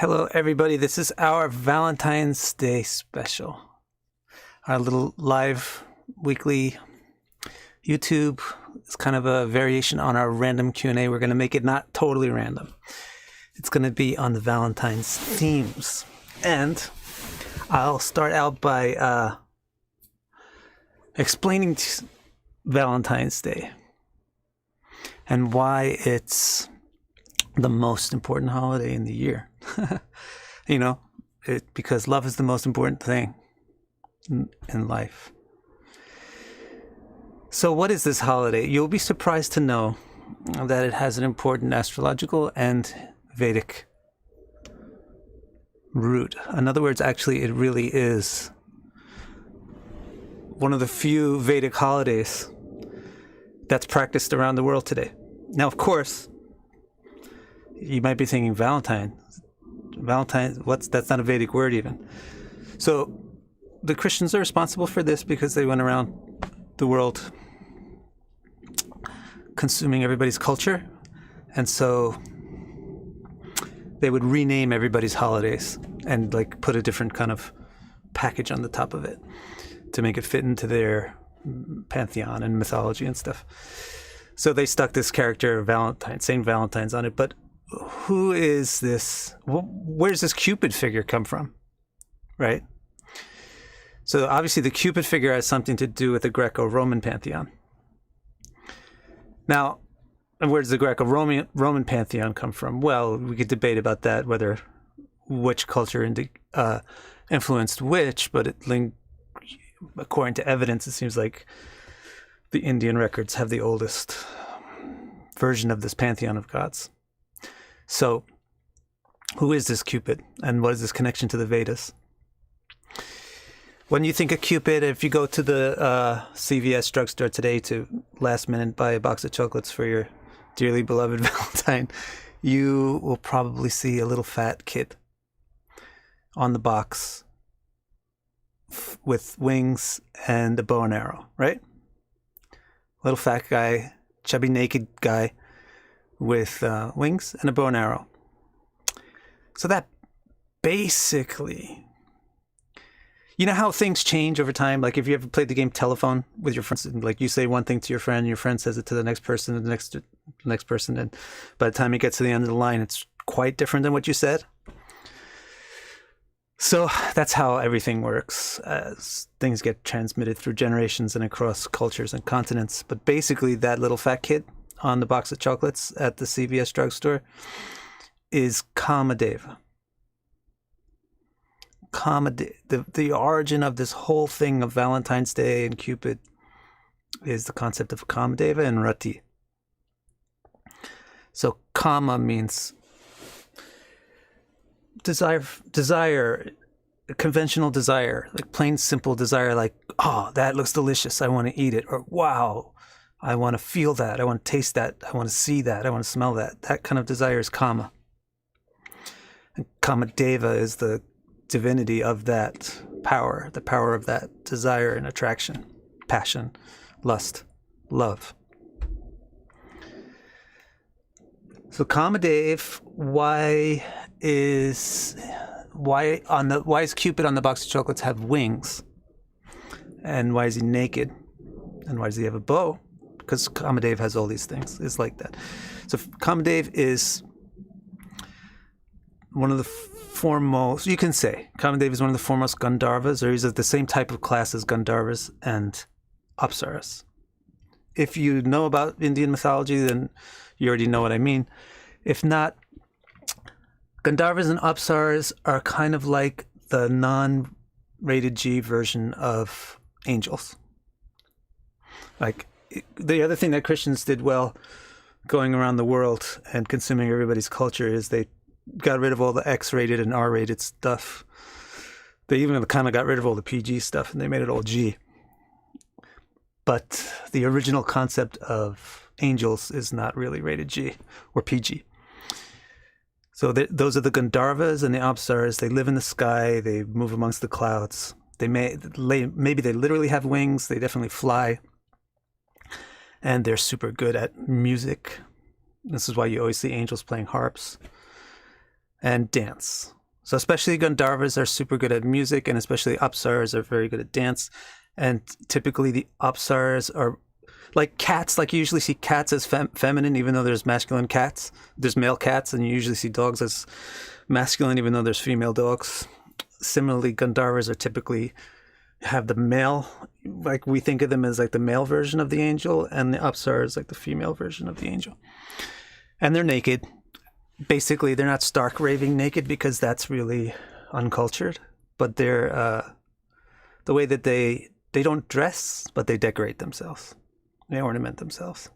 Hello, everybody. This is our Valentine's Day special. Our little live weekly YouTube. It's kind of a variation on our random Q&A. We're going to make it not totally random. It's going to be on the Valentine's themes. And I'll start out by explaining Valentine's Day and why it's the most important holiday in the year. Because love is the most important thing in life. So what is this holiday? You'll be surprised to know that it has an important astrological and Vedic root. In other words, actually, it really is one of the few Vedic holidays that's practiced around the world today. Now, of course, you might be thinking Valentine, that's not a Vedic word even. So the Christians are responsible for this because they went around the world consuming everybody's culture. And so they would rename everybody's holidays and put a different kind of package on the top of it to make it fit into their pantheon and mythology and stuff. So they stuck this character, Valentine, Saint Valentine's on it. But who is this? Where's this Cupid figure come from? Right? So obviously the Cupid figure has something to do with the Greco-Roman pantheon. Now, where does the Greco-Roman pantheon come from? Well, we could debate about that, which culture influenced which, but according to evidence, it seems like the Indian records have the oldest version of this pantheon of gods. So, who is this Cupid, and what is this connection to the Vedas? When you think of Cupid, if you go to the CVS drugstore today to last minute buy a box of chocolates for your dearly beloved Valentine, you will probably see a little fat kid on the box with wings and a bow and arrow, right? Little fat guy, chubby naked guy with wings and a bow and arrow. So that basically, you know how things change over time? Like if you ever played the game telephone with your friends, and you say one thing to your friend says it to the next person, and the next person, and by the time you get to the end of the line, it's quite different than what you said. So that's how everything works as things get transmitted through generations and across cultures and continents. But basically, that little fat kid on the box of chocolates at the CVS drugstore is Kamadeva. The origin of this whole thing of Valentine's Day and Cupid is the concept of Kamadeva and Rati. So Kama means desire, conventional desire, plain simple desire, oh, that looks delicious, I want to eat it, or wow, I want to feel that, I want to taste that, I want to see that, I want to smell that. That kind of desire is Kama. And Kamadeva is the divinity of that power, the power of that desire and attraction, passion, lust, love. So Kamadev, why is Cupid on the box of chocolates have wings? And why is he naked? And why does he have a bow? Because Kamadev has all these things. It's like that. So Kamadev is one of the foremost, you can say, Kamadev is one of the foremost Gandharvas, or he's of the same type of class as Gandharvas and Apsaras. If you know about Indian mythology, then you already know what I mean. If not, Gandharvas and Apsaras are kind of like the non-rated G version of angels. The other thing that Christians did well going around the world and consuming everybody's culture is they got rid of all the X-rated and R-rated stuff. They even kind of got rid of all the PG stuff and they made it all G. But the original concept of angels is not really rated G or PG. So those are the Gandharvas and the Apsaras. They live in the sky. They move amongst the clouds. Maybe they literally have wings. They definitely fly. And they're super good at music. This is why you always see angels playing harps. and dance. So especially Gandharvas are super good at music, and especially Apsaras are very good at dance. And typically the Apsaras are like cats. Like you usually see cats as feminine, even though there's masculine cats. There's male cats, and you usually see dogs as masculine, even though there's female dogs. Similarly, Gandharvas are typically have the male, like we think of them as like the male version of the angel, and the Apsaras like the female version of the angel. And they're naked. Basically, they're not stark raving naked because that's really uncultured, but they're the way that they don't dress, but they decorate themselves. They ornament themselves.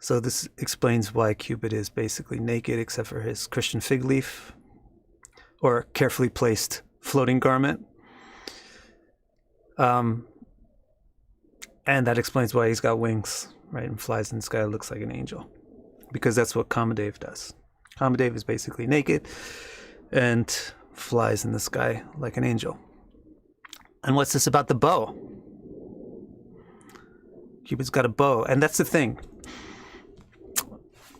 So this explains why Cupid is basically naked except for his Christian fig leaf or carefully placed floating garment. And that explains why he's got wings, right, and flies in the sky, looks like an angel. Because that's what Kamadev does. Kamadev is basically naked and flies in the sky like an angel. And what's this about the bow? Cupid's got a bow, and that's the thing.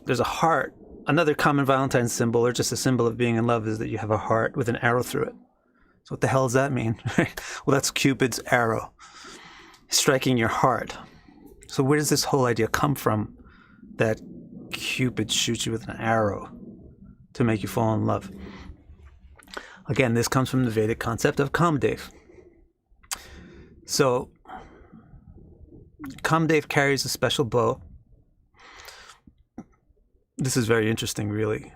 There's a heart. Another common Valentine's symbol, or just a symbol of being in love, is that you have a heart with an arrow through it. So what the hell does that mean? Well, that's Cupid's arrow striking your heart. So where does this whole idea come from that Cupid shoots you with an arrow to make you fall in love? Again, this comes from the Vedic concept of Kamadev. So Kamadev carries a special bow. This is very interesting, really.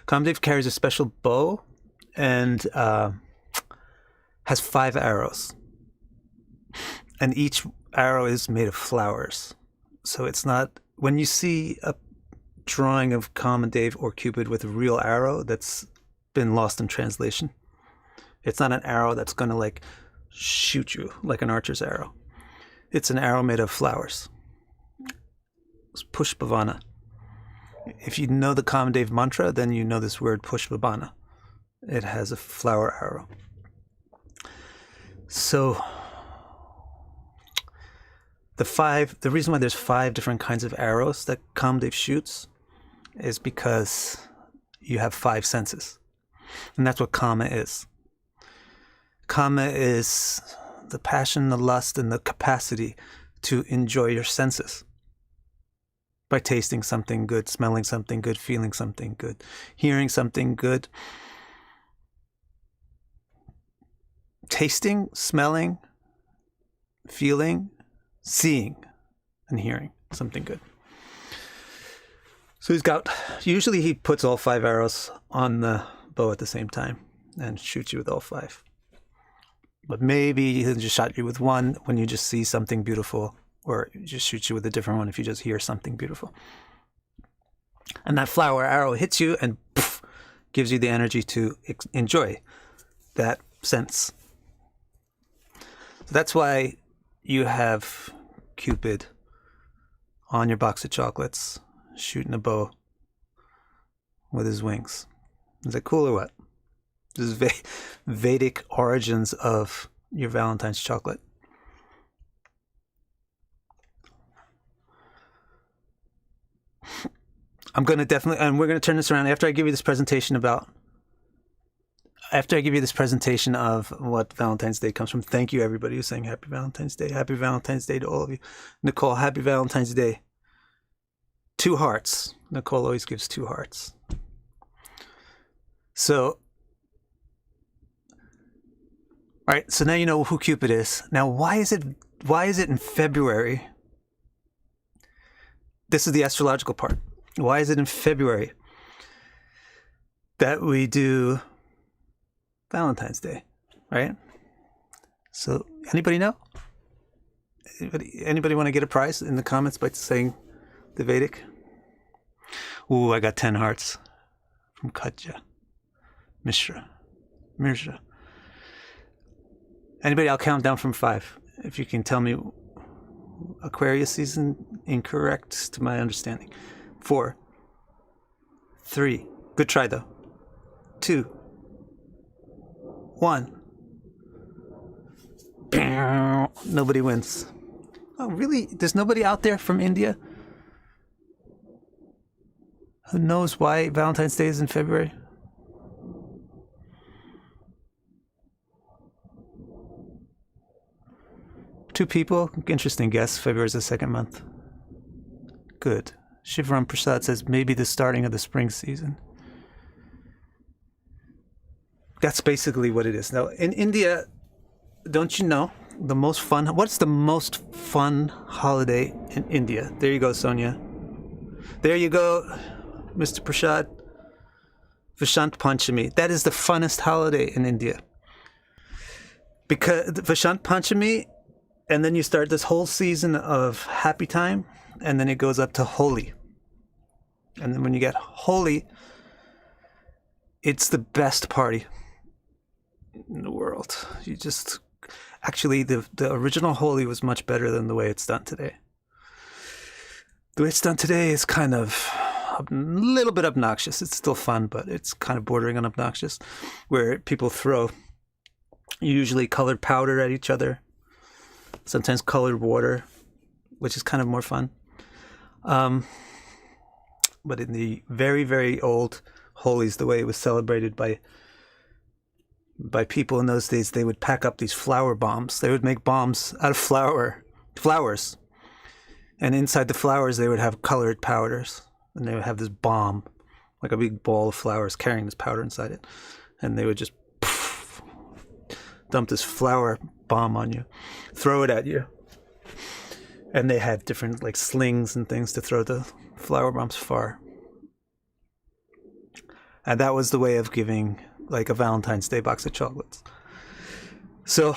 Kamadev carries a special bow and has 5 arrows. And each arrow is made of flowers. So it's not, when you see a drawing of Kamadev or Cupid with a real arrow, that's been lost in translation. It's not an arrow that's going to like shoot you like an archer's arrow. It's an arrow made of flowers. It's Pushpavana. If you know the Kamadev mantra, then you know this word Pushpavana. It has a flower arrow. So the reason why there's 5 different kinds of arrows that Kamadev shoots is because you have 5 senses. And that's what Kama is. Kama is the passion, the lust, and the capacity to enjoy your senses by tasting something good, smelling something good, feeling something good, hearing something good. Tasting, smelling, feeling, seeing, and hearing something good. So usually he puts all 5 arrows on the bow at the same time and shoots you with all 5. But maybe he'll just shot you with one when you just see something beautiful, or just shoot you with a different one if you just hear something beautiful. And that flower arrow hits you and poof, gives you the energy to enjoy that sense. So that's why you have Cupid on your box of chocolates shooting a bow with his wings. Is that cool or what? This is Vedic origins of your Valentine's chocolate. I'm going to definitely, and we're going to turn this around after I give you this presentation of what Valentine's Day comes from. Thank you, everybody who's saying Happy Valentine's Day. Happy Valentine's Day to all of you. Nicole, Happy Valentine's Day. 2 hearts. Nicole always gives 2 hearts. So, all right, so now you know who Cupid is. Now, why is it in February? This is the astrological part. Why is it in February that we do Valentine's Day, right? So, anybody know? Anybody want to get a prize in the comments by saying the Vedic? Ooh, I got 10 hearts from Katja. Mirza. Anybody? I'll count down from 5. If you can tell me Aquarius season incorrect to my understanding. 4. 3. Good try though. 2. 1. Nobody wins. Oh, really? There's nobody out there from India? Who knows why Valentine's Day is in February? Two people. Interesting guess. February is the second month. Good. Shivram Prasad says maybe the starting of the spring season. That's basically what it is. Now, in India, don't you know the most fun? What's the most fun holiday in India? There you go, Sonia. There you go, Mr. Prasad. Vasant Panchami. That is the funnest holiday in India. Because Vasant Panchami, and then you start this whole season of happy time, and then it goes up to Holi. And then when you get Holi, it's the best party in the world. You just... Actually, the original Holi was much better than the way it's done today. The way it's done today is kind of a little bit obnoxious. It's still fun, but it's kind of bordering on obnoxious, where people throw usually colored powder at each other, sometimes colored water, which is kind of more fun. But in the very, very old Holies, the way it was celebrated by people in those days, they would pack up these flower bombs. They would make bombs out of flowers. And inside the flowers, they would have colored powders. And they would have this bomb, like a big ball of flowers carrying this powder inside it. And they would just dump this flower bomb on you, throw it at you. And they had different like slings and things to throw the flower bombs far. And that was the way of giving like a Valentine's Day box of chocolates. So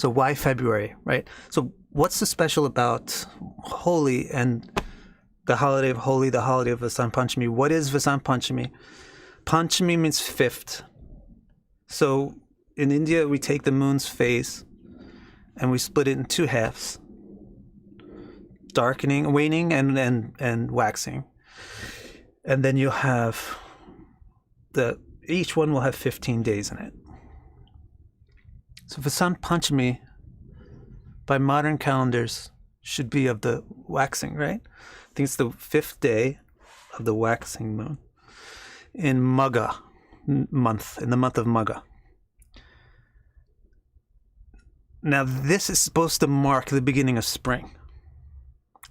why February, right? So what's the special about Holi and the holiday of Holi, the holiday of Vasant Panchami? What is Vasant Panchami? Panchami means fifth. So in India, we take the moon's phase and we split it in two halves. Darkening, waning, and waxing. And then you have each one will have 15 days in it. So Vasant Panchami, by modern calendars, should be of the waxing, right? I think it's the 5th day of the waxing moon in Magha month, in the month of Magha. Now, this is supposed to mark the beginning of spring.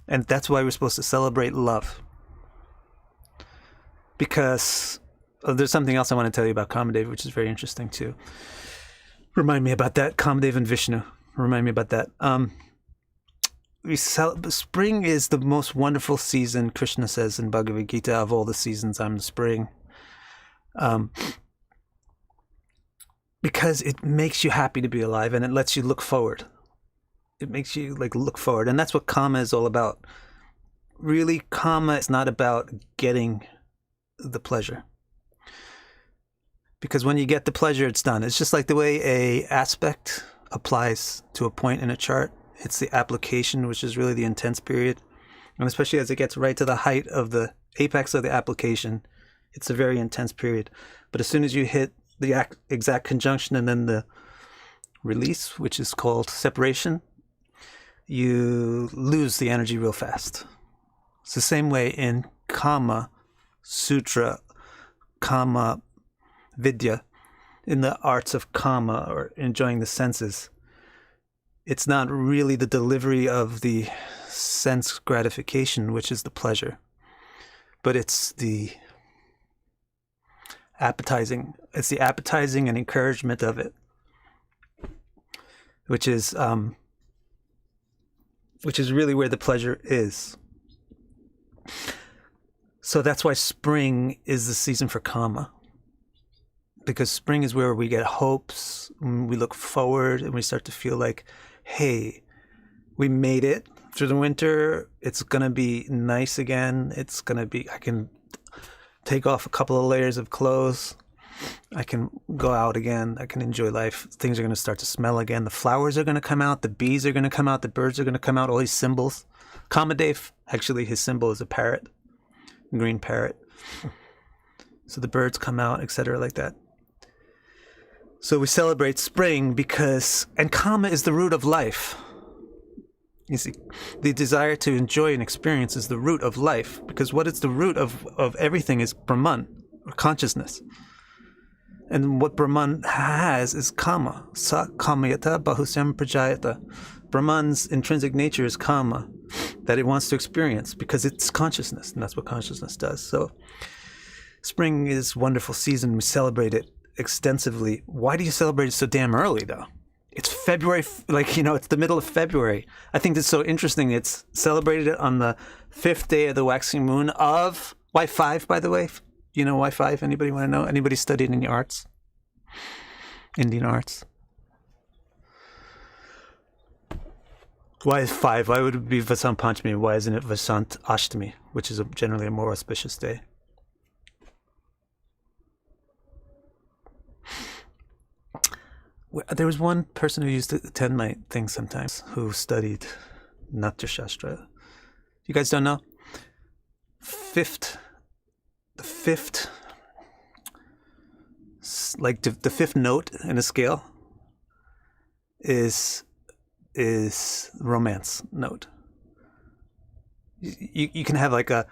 And that's why we're supposed to celebrate love. Because there's something else I want to tell you about Kamadev, which is very interesting too. Remind me about that. Kamadev and Vishnu. Remind me about that. Spring is the most wonderful season, Krishna says in Bhagavad Gita, of all the seasons, I'm the spring. Because it makes you happy to be alive and it lets you look forward. It makes you look forward. And that's what Kama is all about. Really, Kama is not about getting the pleasure. Because when you get the pleasure, it's done. It's just like the way a aspect applies to a point in a chart. It's the application, which is really the intense period. And especially as it gets right to the height of the apex of the application, it's a very intense period. But as soon as you hit the exact conjunction and then the release, which is called separation, you lose the energy real fast. It's the same way in Kama Sutra, Kama Vidya, in the arts of Kama, or enjoying the senses. It's not really the delivery of the sense gratification, which is the pleasure, but it's the appetizing. It's the appetizing and encouragement of it, which is really where the pleasure is. So that's why spring is the season for Kama. Because spring is where we get hopes, we look forward, and we start to feel like, hey, we made it through the winter. It's going to be nice again. It's going to be, I can take off a couple of layers of clothes. I can go out again. I can enjoy life. Things are going to start to smell again. The flowers are going to come out. The bees are going to come out. The birds are going to come out. All these symbols. Kamadev, actually, his symbol is a parrot, a green parrot. So the birds come out, etc., like that. So we celebrate spring because, and Kama is the root of life. You see, the desire to enjoy an experience is the root of life, because what is the root of everything is Brahman, or consciousness. And what Brahman has is kama. Sa kamayata bahusyam prajayata. Brahman's intrinsic nature is kama, that it wants to experience, because it's consciousness, and that's what consciousness does. So spring is a wonderful season. We celebrate it extensively. Why do you celebrate it so damn early, though? It's February, it's the middle of February. I think that's so interesting. It's celebrated on the 5th day of the waxing moon of, why 5, by the way? You know why 5? Anybody want to know? Anybody studied any arts? Indian arts? Why is 5? Why would it be Vasant Panchami? Why isn't it Vasant Ashtami, which is generally a more auspicious day? There was one person who used to attend my thing sometimes who studied Natya Shastra. You guys don't know? The fifth, like the fifth note in a scale is romance note. You can have like a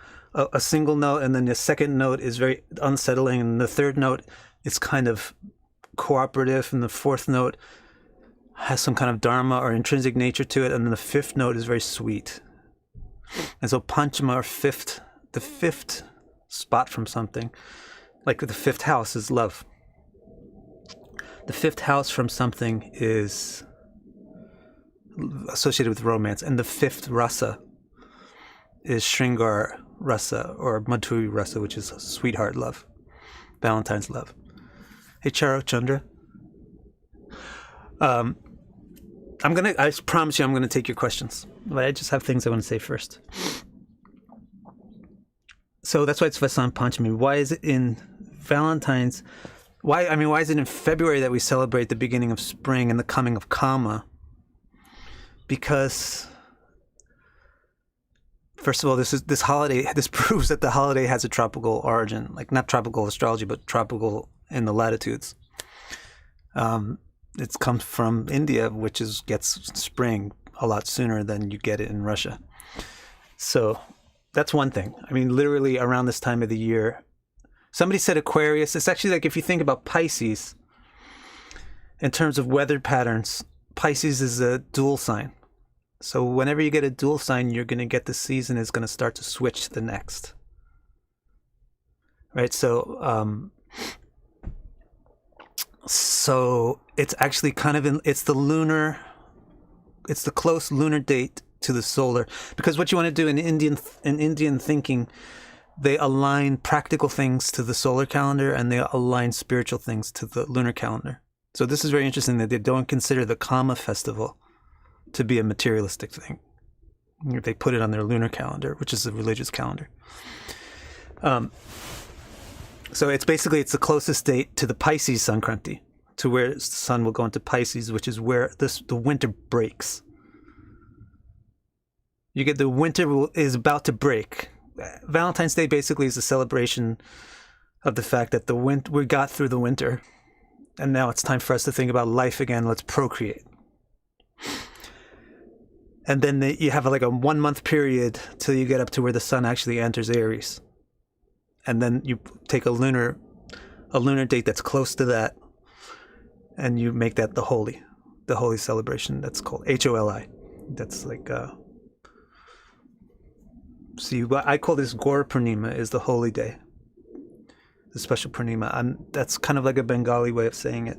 single note, and then the second note is very unsettling, and the third note is kind of cooperative, and the fourth note has some kind of dharma or intrinsic nature to it, and then the fifth note is very sweet. And so panchama, or fifth, the fifth spot from something, like the fifth house is love. The fifth house from something is associated with romance, and the fifth rasa is Shringar rasa, or Madhuri rasa, which is sweetheart love, Valentine's love. Hey, Charo Chandra. I promise you I'm gonna take your questions, but I just have things I want to say first. So that's why it's Vasant Panchami. Why is it in Valentine's? Why is it in February that we celebrate the beginning of spring and the coming of Kama? Because, first of all, this holiday, this proves that the holiday has a tropical origin, like not tropical astrology, but tropical in the latitudes. It comes from India, which gets spring a lot sooner than you get it in Russia. So that's one thing. I mean, literally around this time of the year, somebody said Aquarius. It's actually like, if you think about Pisces, in terms of weather patterns, Pisces is a dual sign. So whenever you get a dual sign, you're going to get the season is going to start to switch to the next. Right? So it's actually kind of it's the close lunar date to the solar, because what you want to do in Indian thinking, they align practical things to the solar calendar, and they align spiritual things to the lunar calendar. So this is very interesting that they don't consider the Kama festival to be a materialistic thing. They put it on their lunar calendar, which is a religious calendar. So it's the closest date to the Pisces Sankranti, to where the sun will go into Pisces, which is where the winter breaks. You get the winter is about to break. Valentine's Day basically is a celebration of the fact that we got through the winter, and now it's time for us to think about life again. Let's procreate. And then you have like a 1 month period till you get up to where the sun actually enters Aries. And then you take a lunar date that's close to that, and you make that the holy celebration. That's called Holi. That's like I call this Gaur Purnima, is the holy day, the special Purnima. That's kind of like a Bengali way of saying it.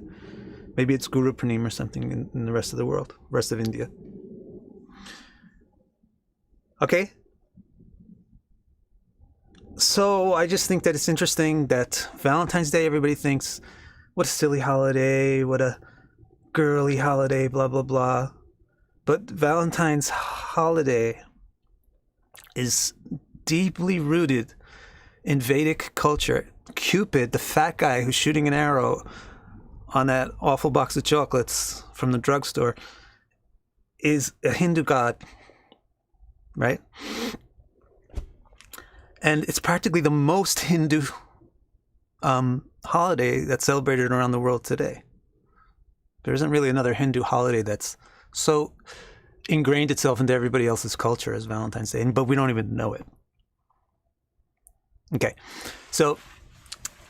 Maybe it's Guru Purnima or something in the rest of the world, rest of India. Okay. So I just think that it's interesting that Valentine's Day, everybody thinks, what a silly holiday, what a girly holiday, blah, blah, blah. But Valentine's holiday is deeply rooted in Vedic culture. Cupid, the fat guy who's shooting an arrow on that awful box of chocolates from the drugstore, is a Hindu god, right? And it's practically the most Hindu holiday that's celebrated around the world today. There isn't really another Hindu holiday that's so ingrained itself into everybody else's culture as Valentine's Day, but we don't even know it. Okay, so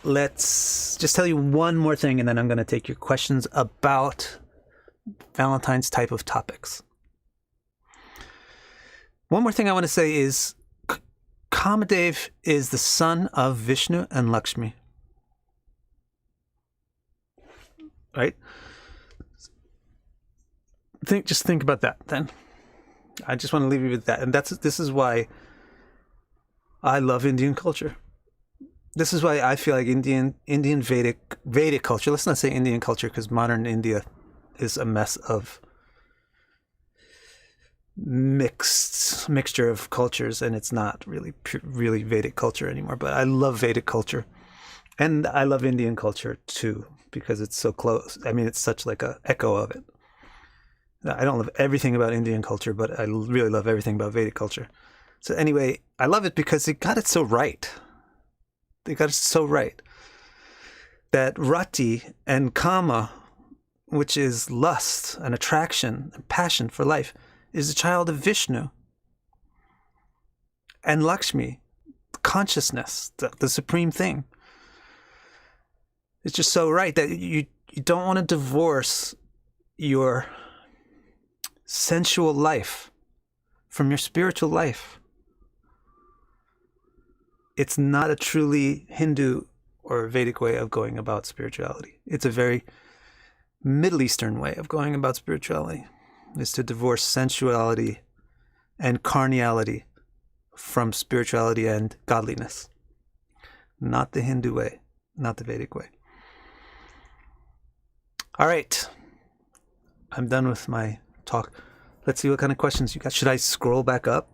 let's just tell you one more thing, and then I'm going to take your questions about Valentine's type of topics. One more thing I want to say is Kamadev is the son of Vishnu and Lakshmi. Right? Just think about that then. I just want to leave you with that. And this is why I love Indian culture. This is why I feel like Indian Vedic culture, let's not say Indian culture because modern India is a mess of mixture of cultures, and it's not really Vedic culture anymore. But I love Vedic culture, and I love Indian culture too because it's so close. I mean, it's such like a echo of it. I don't love everything about Indian culture, but I really love everything about Vedic culture. So anyway, I love it because it got it so right. They got it so right that Rati and Kama, which is lust and attraction and passion for life, is a child of Vishnu. And Lakshmi, consciousness, the supreme thing. It's just so right that you don't want to divorce your sensual life from your spiritual life. It's not a truly Hindu or Vedic way of going about spirituality. It's a very Middle Eastern way of going about spirituality. Is to divorce sensuality and carnality from spirituality and godliness. Not the Hindu way, not the Vedic way. All right. I'm done with my talk. Let's see what kind of questions you got. Should I scroll back up?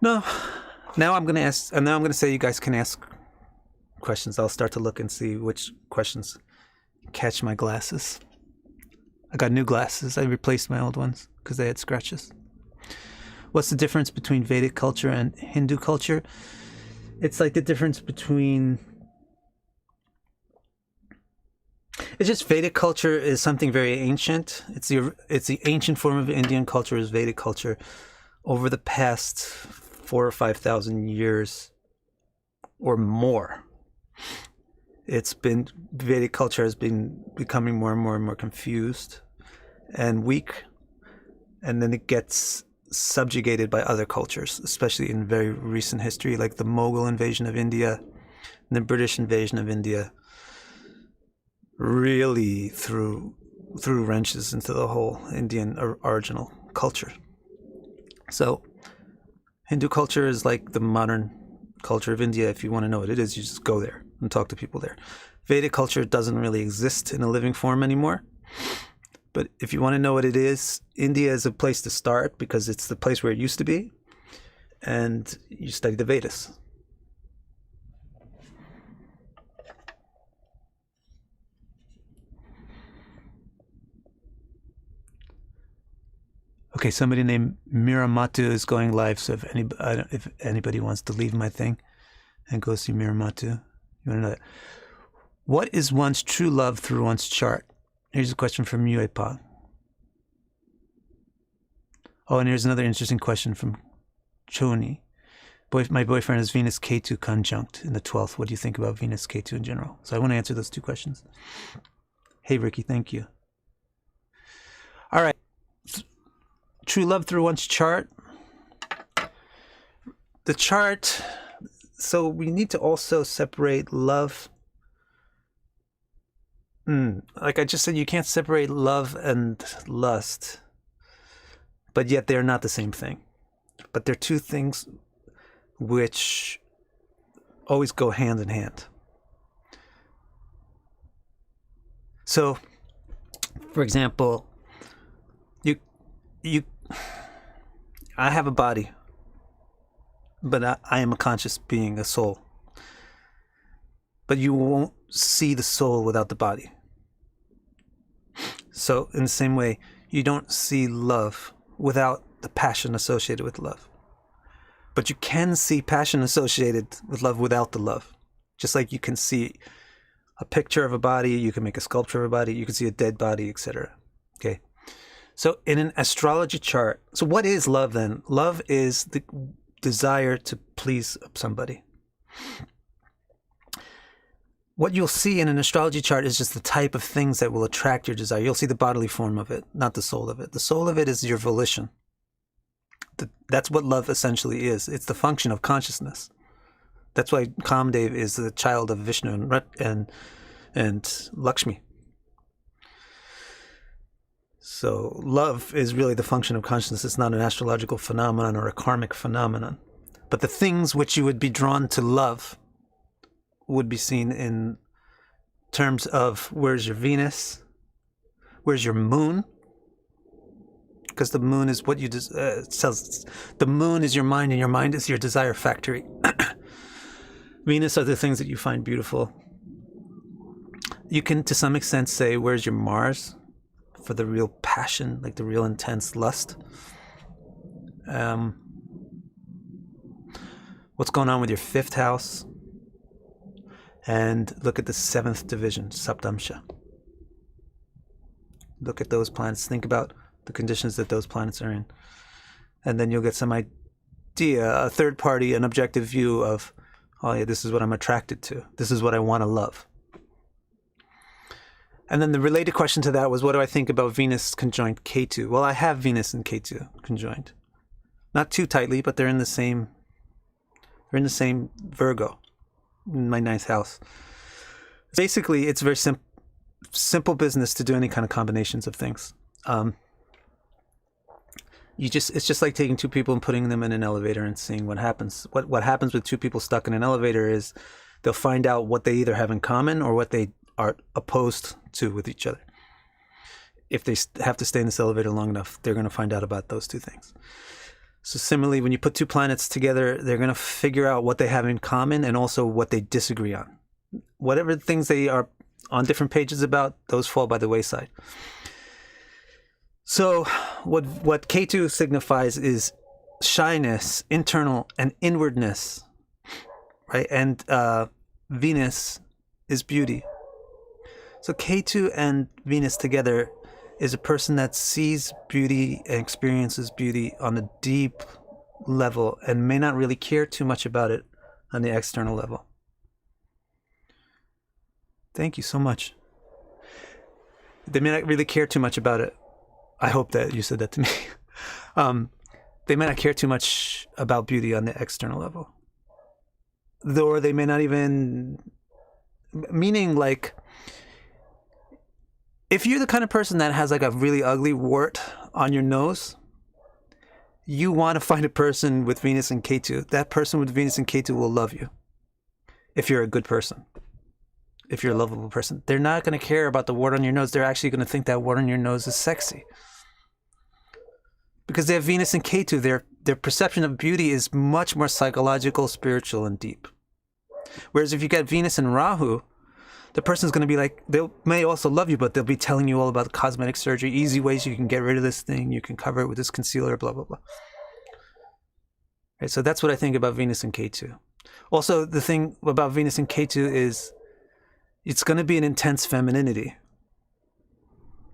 No. Now I'm going to ask, and now I'm going to say you guys can ask questions. I'll start to look and see which questions catch my glasses. I got new glasses. I replaced my old ones because they had scratches. What's the difference between Vedic culture and Hindu culture? It's like the difference between... It's just Vedic culture is something very ancient. It's the ancient form of Indian culture is Vedic culture. Over the past 4,000 or 5,000 years or more, Vedic culture has been becoming more and more and more confused and weak, and then it gets subjugated by other cultures, especially in very recent history, like the Mughal invasion of India and the British invasion of India. Really threw wrenches into the whole Indian original culture. So Hindu culture is like the modern culture of India. If you want to know what it is, you just go there and talk to people there. Vedic culture doesn't really exist in a living form anymore. But if you want to know what it is, India is a place to start because it's the place where it used to be. And you study the Vedas. Okay, somebody named Miramatu is going live, so if anybody wants to leave my thing and go see Miramatu, you want to know that. What is one's true love through one's chart? Here's a question from Yuepa. Oh, and here's another interesting question from Choni. My boyfriend is Venus Ketu conjunct in the 12th. What do you think about Venus Ketu in general? So I want to answer those two questions. Hey, Ricky, thank you. All right. True love through one's chart. The chart, so we need to also separate love. Like I just said, you can't separate love and lust, but yet they're not the same thing. But they're two things which always go hand in hand. So, for example, I have a body, but I am a conscious being, a soul. But you won't see the soul without the body. So in the same way, you don't see love without the passion associated with love. But you can see passion associated with love without the love. Just like you can see a picture of a body, you can make a sculpture of a body, you can see a dead body, etc. Okay. So in an astrology chart, so what is love then? Love is the desire to please somebody. What you'll see in an astrology chart is just the type of things that will attract your desire. You'll see the bodily form of it, not the soul of it. The soul of it is your volition. That's what love essentially is. It's the function of consciousness. That's why Kamdev is the child of Vishnu and Lakshmi. So love is really the function of consciousness. It's not an astrological phenomenon or a karmic phenomenon. But the things which you would be drawn to love would be seen in terms of where's your Venus, where's your moon, because the moon is what you tells. The moon is your mind, and your mind is your desire factory. Venus are the things that you find beautiful. You can, to some extent, say where's your Mars, for the real passion, like the real intense lust. What's going on with your fifth house? And look at the seventh division, Saptamsha. Look at those planets. Think about the conditions that those planets are in. And then you'll get some idea, a third party, an objective view of, oh yeah, this is what I'm attracted to. This is what I want to love. And then the related question to that was, what do I think about Venus conjoined Ketu? Well, I have Venus and Ketu conjoined. Not too tightly, but they're in the same Virgo, in my ninth house. Basically, it's very simple business to do any kind of combinations of things. It's just like taking two people and putting them in an elevator and seeing what happens. What happens with two people stuck in an elevator is they'll find out what they either have in common or what they are opposed to with each other. If they have to stay in this elevator long enough, they're going to find out about those two things. So similarly, when you put two planets together, they're going to figure out what they have in common and also what they disagree on. Whatever things they are on different pages about, those fall by the wayside. So what Ketu signifies is shyness, internal and inwardness, right? And Venus is beauty. So Ketu and Venus together is a person that sees beauty and experiences beauty on a deep level and may not really care too much about it on the external level. Thank you so much. They may not really care too much about it. I hope that you said that to me. They may not care too much about beauty on the external level. Or they may not even, meaning like, if you're the kind of person that has like a really ugly wart on your nose, you want to find a person with Venus and Ketu. That person with Venus and Ketu will love you. If you're a good person. If you're a lovable person. They're not going to care about the wart on your nose. They're actually going to think that wart on your nose is sexy. Because they have Venus and Ketu. Their perception of beauty is much more psychological, spiritual, and deep. Whereas if you get Venus and Rahu, the person's going to be like, they may also love you, but they'll be telling you all about cosmetic surgery, easy ways you can get rid of this thing, you can cover it with this concealer, blah, blah, blah. Right, so that's what I think about Venus and Ketu. Also, the thing about Venus and Ketu is it's going to be an intense femininity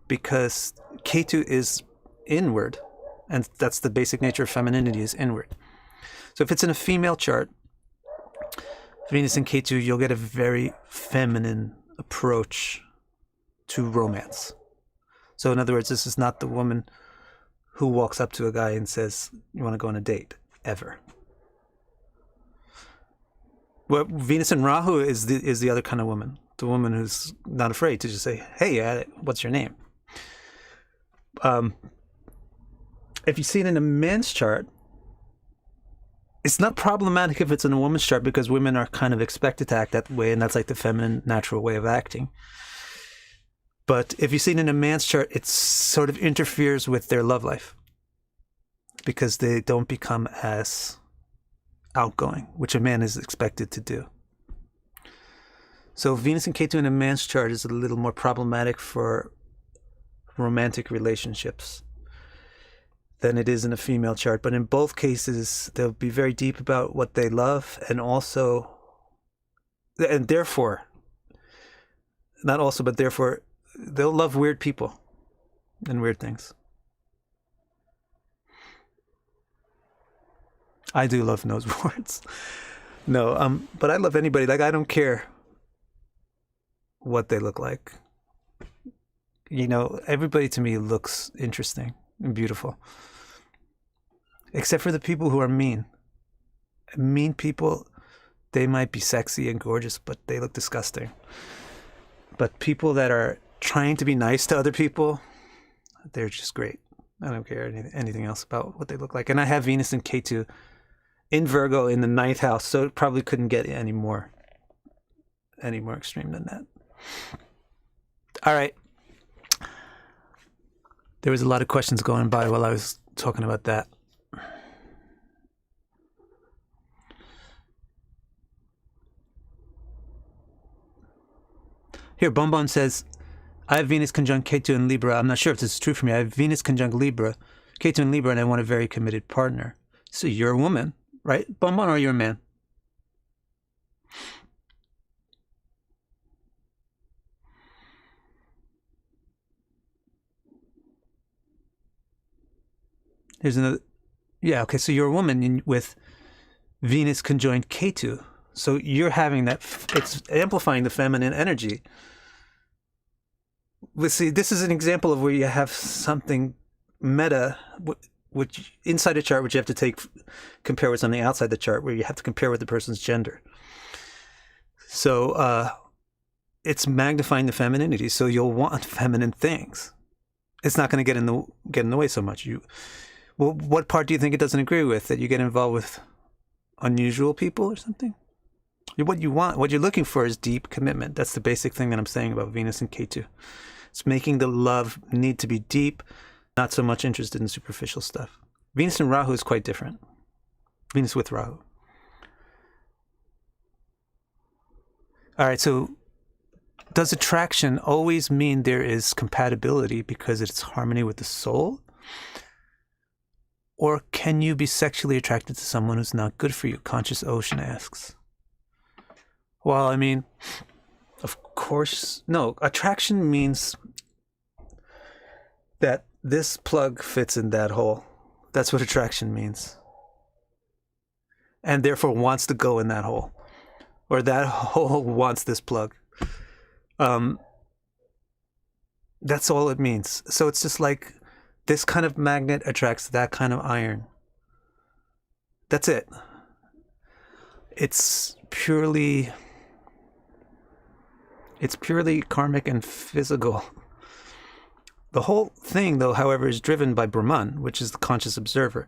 because Ketu is inward, and that's the basic nature of femininity, is inward. So if it's in a female chart, Venus and Ketu, you'll get a very feminine approach to romance. So in other words, this is not the woman who walks up to a guy and says, you want to go on a date, ever. Well, Venus and Rahu is the other kind of woman. The woman who's not afraid to just say, hey, what's your name? If you see it in a man's chart, it's not problematic if it's in a woman's chart because women are kind of expected to act that way, and that's like the feminine, natural way of acting. But if you see it in a man's chart, it sort of interferes with their love life because they don't become as outgoing, which a man is expected to do. So Venus and Ketu in a man's chart is a little more problematic for romantic relationships than it is in a female chart. But in both cases, they'll be very deep about what they love and therefore, not also, but therefore, they'll love weird people and weird things. I do love nose warts. No, but I love anybody. Like, I don't care what they look like. You know, everybody to me looks interesting and beautiful. Except for the people who are mean. Mean people, they might be sexy and gorgeous, but they look disgusting. But people that are trying to be nice to other people, they're just great. I don't care anything else about what they look like. And I have Venus and Ketu in Virgo in the 9th house, so it probably couldn't get any more extreme than that. All right. There was a lot of questions going by while I was talking about that. Here, Bonbon says, I have Venus conjunct Ketu in Libra. I'm not sure if this is true for me. I have Venus conjunct Libra, Ketu in Libra, and I want a very committed partner. So you're a woman, right, Bonbon, or you're a man? Here's another. Yeah, okay, so you're a woman with Venus conjoined Ketu. So you're having that, it's amplifying the feminine energy. Let's see, this is an example of where you have something meta, which inside a chart, which you have to compare with something outside the chart, where you have to compare with the person's gender. So it's magnifying the femininity. So you'll want feminine things. It's not going to get in the way so much. Well, what part do you think it doesn't agree with? That you get involved with unusual people or something? What you want, what you're looking for is deep commitment. That's the basic thing that I'm saying about Venus and Ketu. It's making the love need to be deep, not so much interested in superficial stuff. Venus and Rahu is quite different. Venus with Rahu. All right, so does attraction always mean there is compatibility because it's harmony with the soul? Or can you be sexually attracted to someone who's not good for you? Conscious Ocean asks. Well, I mean, of course, no. Attraction means that this plug fits in that hole. That's what attraction means. And therefore wants to go in that hole. Or that hole wants this plug. That's all it means. So it's just like this kind of magnet attracts that kind of iron. That's it. It's purely karmic and physical. The whole thing, though, however, is driven by Brahman, which is the conscious observer.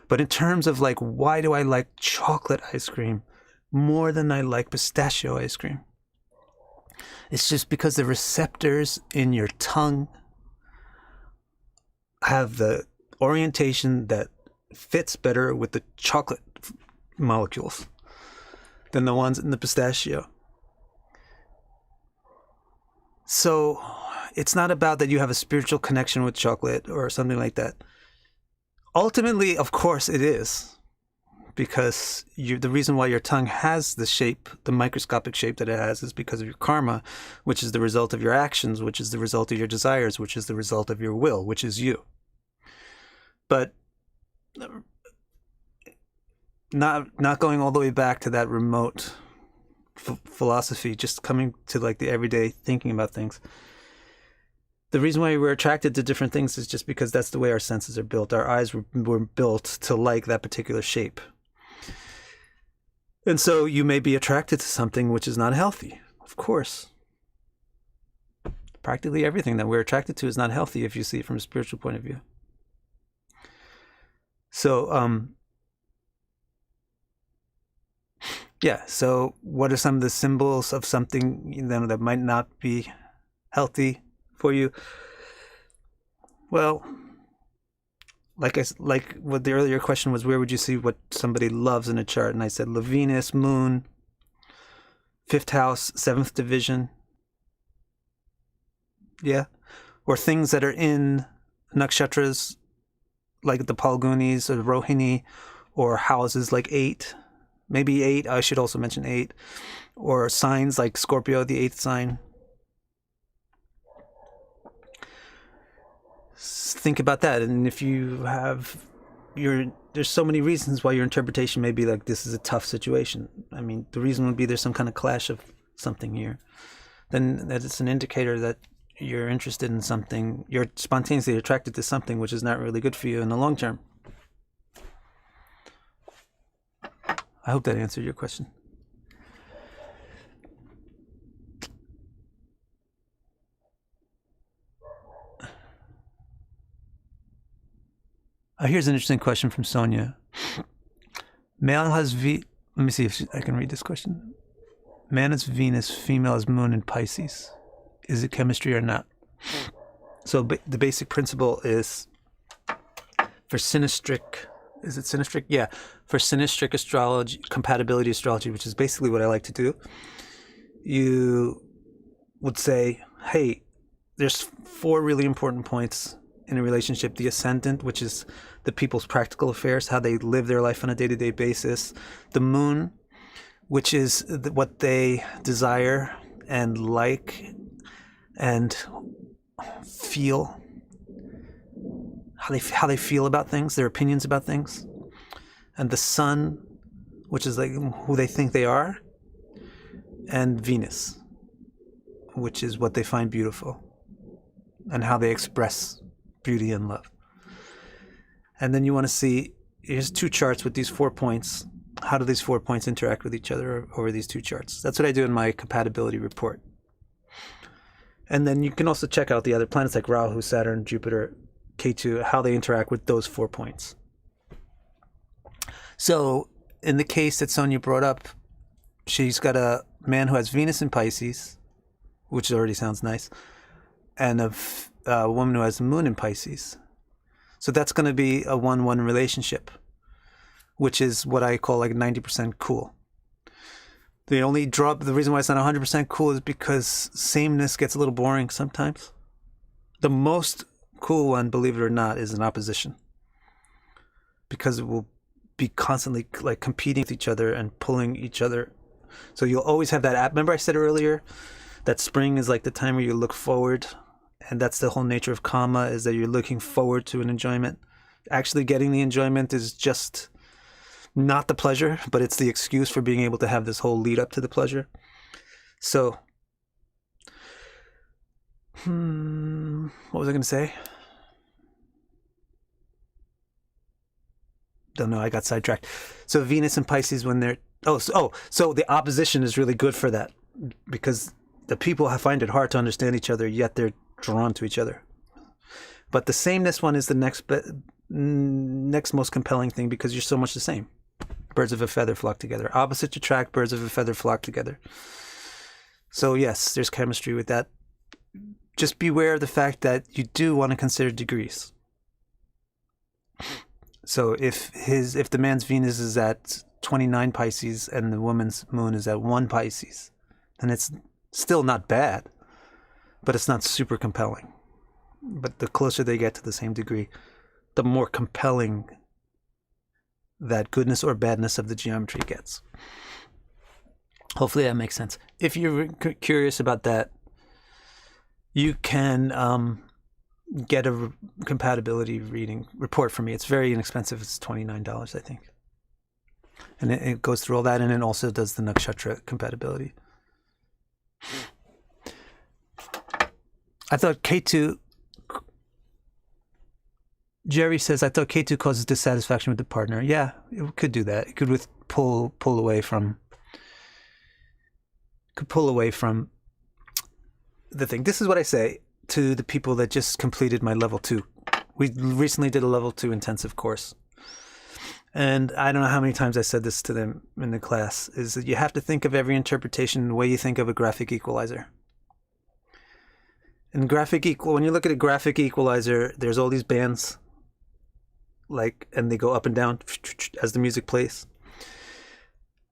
But in terms of like, why do I like chocolate ice cream more than I like pistachio ice cream? It's just because the receptors in your tongue have the orientation that fits better with the chocolate molecules than the ones in the pistachio. So it's not about that you have a spiritual connection with chocolate or something like that. Ultimately, of course, it is. Because the reason why your tongue has the shape, the microscopic shape that it has, is because of your karma, which is the result of your actions, which is the result of your desires, which is the result of your will, which is you. But not going all the way back to that remote philosophy, just coming to like the everyday thinking about things. The reason why we're attracted to different things is just because that's the way our senses are built. Our eyes were built to like that particular shape. And so you may be attracted to something which is not healthy, of course. Practically everything that we're attracted to is not healthy if you see it from a spiritual point of view. So, yeah, so what are some of the symbols of something that might not be healthy for you? Well, like what the earlier question was, where would you see what somebody loves in a chart? And I said Venus, Moon, 5th house, 7th division. Yeah. Or things that are in nakshatras like the Palgunis or Rohini, or houses like 8. Maybe 8, I should also mention 8. Or signs like Scorpio, the 8th sign. Think about that. And if you have there's so many reasons why your interpretation may be like, this is a tough situation. I mean, the reason would be there's some kind of clash of something here. Then that it's an indicator that you're interested in something, you're spontaneously attracted to something which is not really good for you in the long term. I hope that answered your question. Here's an interesting question from Sonia. Male has let me see if I can read this question. Man is Venus, female is Moon in Pisces. Is it chemistry or not? So the basic principle is for sinistric, is it sinistric? Yeah, for sinistric astrology, compatibility astrology, which is basically what I like to do. You would say, hey, there's 4 really important points in a relationship: the ascendant, which is the people's practical affairs, how they live their life on a day-to-day basis; the moon, which is what they desire and like and feel, how they feel about things, their opinions about things; and the sun, which is like who they think they are; and Venus, which is what they find beautiful and how they express beauty and love. And then you want to see, here's 2 charts with these 4 points. How do these 4 points interact with each other over these 2 charts? That's what I do in my compatibility report. And then you can also check out the other planets like Rahu, Saturn, Jupiter, Ketu, how they interact with those 4 points. So in the case that Sonia brought up, she's got a man who has Venus in Pisces, which already sounds nice, and a woman who has the moon in Pisces. So that's going to be a 1-1 relationship, which is what I call like 90% cool. The reason why it's not 100% cool is because sameness gets a little boring sometimes. The most cool one, believe it or not, is an opposition, because it will be constantly like competing with each other and pulling each other. So you'll always have that. Remember I said earlier that spring is like the time where you look forward. And that's the whole nature of karma, is that you're looking forward to an enjoyment. Actually getting the enjoyment is just not the pleasure, but it's the excuse for being able to have this whole lead up to the pleasure. So, what was I going to say? Don't know, I got sidetracked. So Venus and Pisces, when they're, so the opposition is really good for that, because the people find it hard to understand each other, yet they're drawn to each other. But the sameness one is the next most compelling thing, because you're so much the same. Birds of a feather flock together. Opposites attract, birds of a feather flock together. So yes, there's chemistry with that. Just beware of the fact that you do want to consider degrees. So if the man's Venus is at 29 Pisces and the woman's moon is at 1 Pisces, then it's still not bad, but it's not super compelling. But the closer they get to the same degree, the more compelling that goodness or badness of the geometry gets. Hopefully that makes sense. If you're curious about that, you can get a compatibility reading report from me. It's very inexpensive. It's $29, I think. And it goes through all that, and it also does the nakshatra compatibility. I thought Ketu, Jerry says, I thought Ketu causes dissatisfaction with the partner. Yeah, it could do that. It could pull away from the thing. This is what I say to the people that just completed my level 2. We recently did a level 2 intensive course. And I don't know how many times I said this to them in the class, is that you have to think of every interpretation the way you think of a graphic equalizer. In when you look at a graphic equalizer, there's all these bands, and they go up and down as the music plays.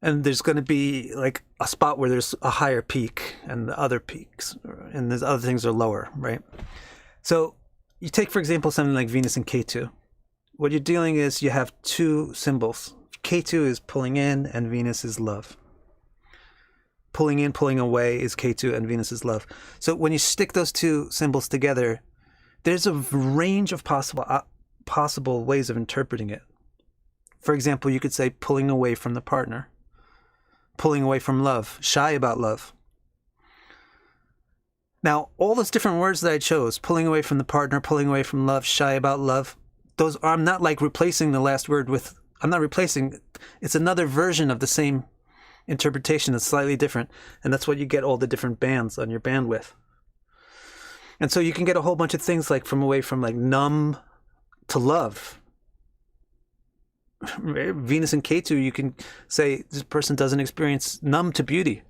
And there's going to be like a spot where there's a higher peak and the other peaks, and there's other things are lower, right? So you take, for example, something like Venus and Ketu. What you're dealing is you have 2 symbols. Ketu is pulling in and Venus is love. Pulling in, pulling away is Ketu and Venus is love. So when you stick those 2 symbols together, there's a range of possible ways of interpreting it. For example, you could say pulling away from the partner, pulling away from love, shy about love. Now, all those different words that I chose, pulling away from the partner, pulling away from love, shy about love, those I'm not like replacing the last word with, I'm not replacing, it's another version of the same interpretation that's slightly different. And that's what you get all the different bands on your bandwidth. And so you can get a whole bunch of things like from away from like numb to love. Venus and Ketu, you can say this person doesn't experience numb to beauty.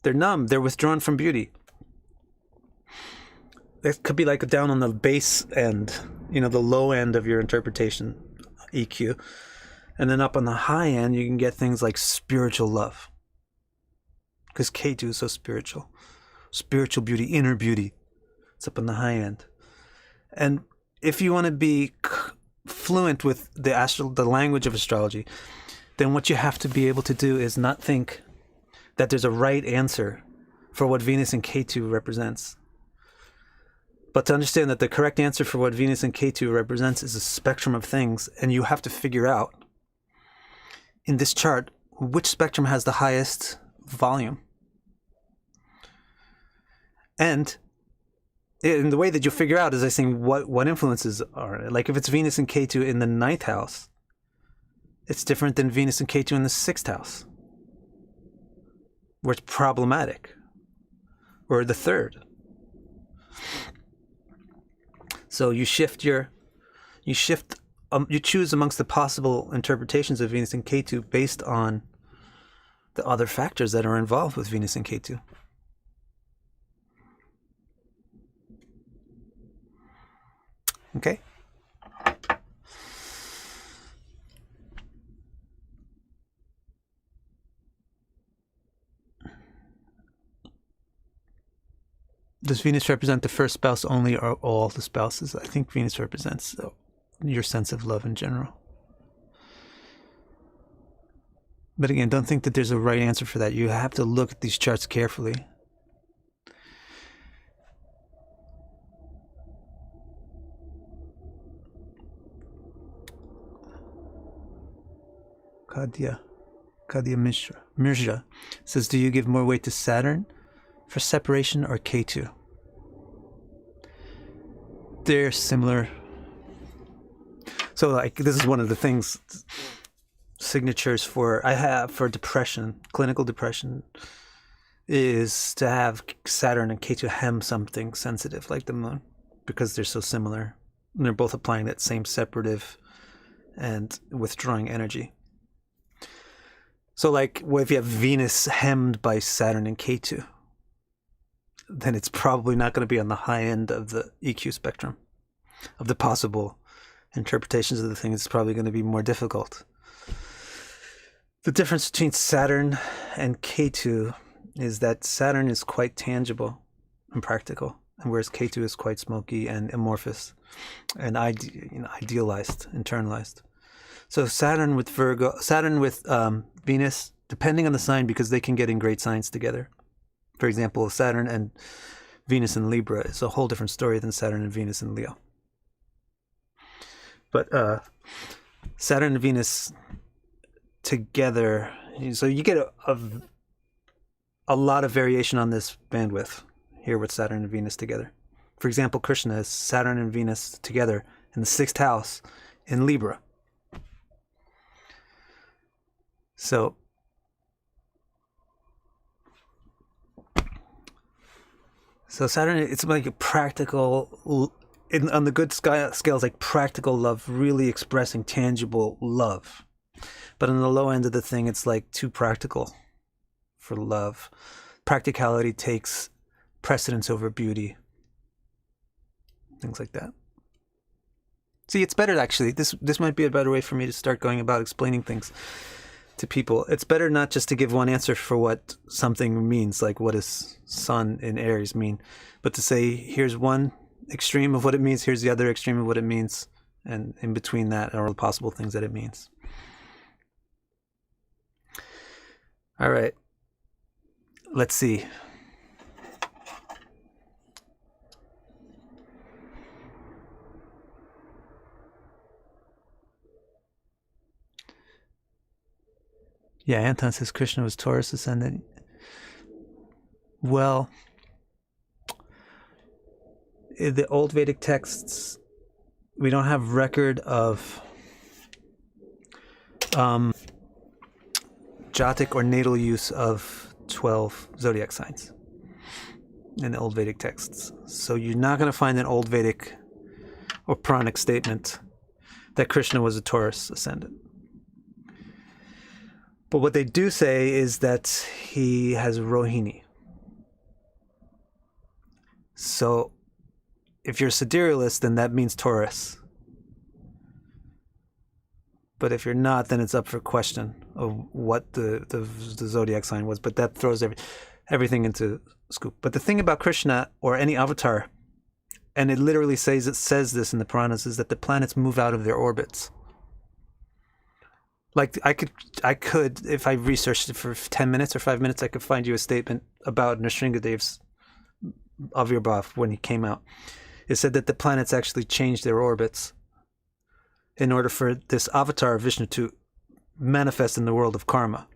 They're numb, they're withdrawn from beauty. It could be like down on the base end, the low end of your interpretation, EQ. And then up on the high end, you can get things like spiritual love. Because Ketu is so spiritual. Spiritual beauty, inner beauty. It's up on the high end. And if you want to be fluent with the language of astrology, then what you have to be able to do is not think that there's a right answer for what Venus and Ketu represents. But to understand that the correct answer for what Venus and Ketu represents is a spectrum of things, and you have to figure out in this chart which spectrum has the highest volume. And in the way that you figure out is I saying what influences are. Like if it's Venus and Ketu in the 9th house, it's different than Venus and Ketu in the 6th house, where it's problematic, or the 3rd. So you choose amongst the possible interpretations of Venus and Ketu based on the other factors that are involved with Venus and Ketu. Okay? Does Venus represent the first spouse only or all the spouses? I think Venus represents your sense of love in general. But again, don't think that there's a right answer for that. You have to look at these charts carefully. Kadia Mirja says, do you give more weight to Saturn for separation or Ketu? They're similar. So like this is one of the things, signatures I have for depression, clinical depression, is to have Saturn and Ketu hem something sensitive like the moon, because they're so similar. And they're both applying that same separative and withdrawing energy. So like if you have Venus hemmed by Saturn and Ketu, then it's probably not going to be on the high end of the EQ spectrum of the possible interpretations of the thing. It's probably going to be more difficult. The difference between Saturn and Ketu is that Saturn is quite tangible and practical, and whereas Ketu is quite smoky and amorphous and idealized, internalized. So Saturn with Venus, depending on the sign, because they can get in great signs together. For example, Saturn and Venus in Libra is a whole different story than Saturn and Venus in Leo. But Saturn and Venus together, so you get a lot of variation on this bandwidth here with Saturn and Venus together. For example, Krishna is Saturn and Venus together in the 6th house in Libra. So Saturn, it's like a practical, on the good scales, like practical love, really expressing tangible love. But on the low end of the thing, it's like too practical for love. Practicality takes precedence over beauty. Things like that. See, it's better actually. This might be a better way for me to start going about explaining things to people. It's better not just to give one answer for what something means, like what does Sun in Aries mean, but to say, here's one extreme of what it means, here's the other extreme of what it means, and in between that are all the possible things that it means. All right. Let's see. Yeah, Anton says Krishna was Taurus ascendant. Well, in the old Vedic texts, we don't have record of Jatic or natal use of 12 zodiac signs in the old Vedic texts. So you're not going to find an old Vedic or Puranic statement that Krishna was a Taurus ascendant. But what they do say is that he has Rohini. So if you're a siderealist, then that means Taurus. But if you're not, then it's up for question of what the zodiac sign was. But that throws everything into scoop. But the thing about Krishna or any avatar, and it literally says this in the Puranas, is that the planets move out of their orbits. Like I could, if I researched it for 10 minutes or 5 minutes, I could find you a statement about Nrsingadev's Avirbhav when he came out. It said that the planets actually changed their orbits in order for this avatar of Vishnu to manifest in the world of karma.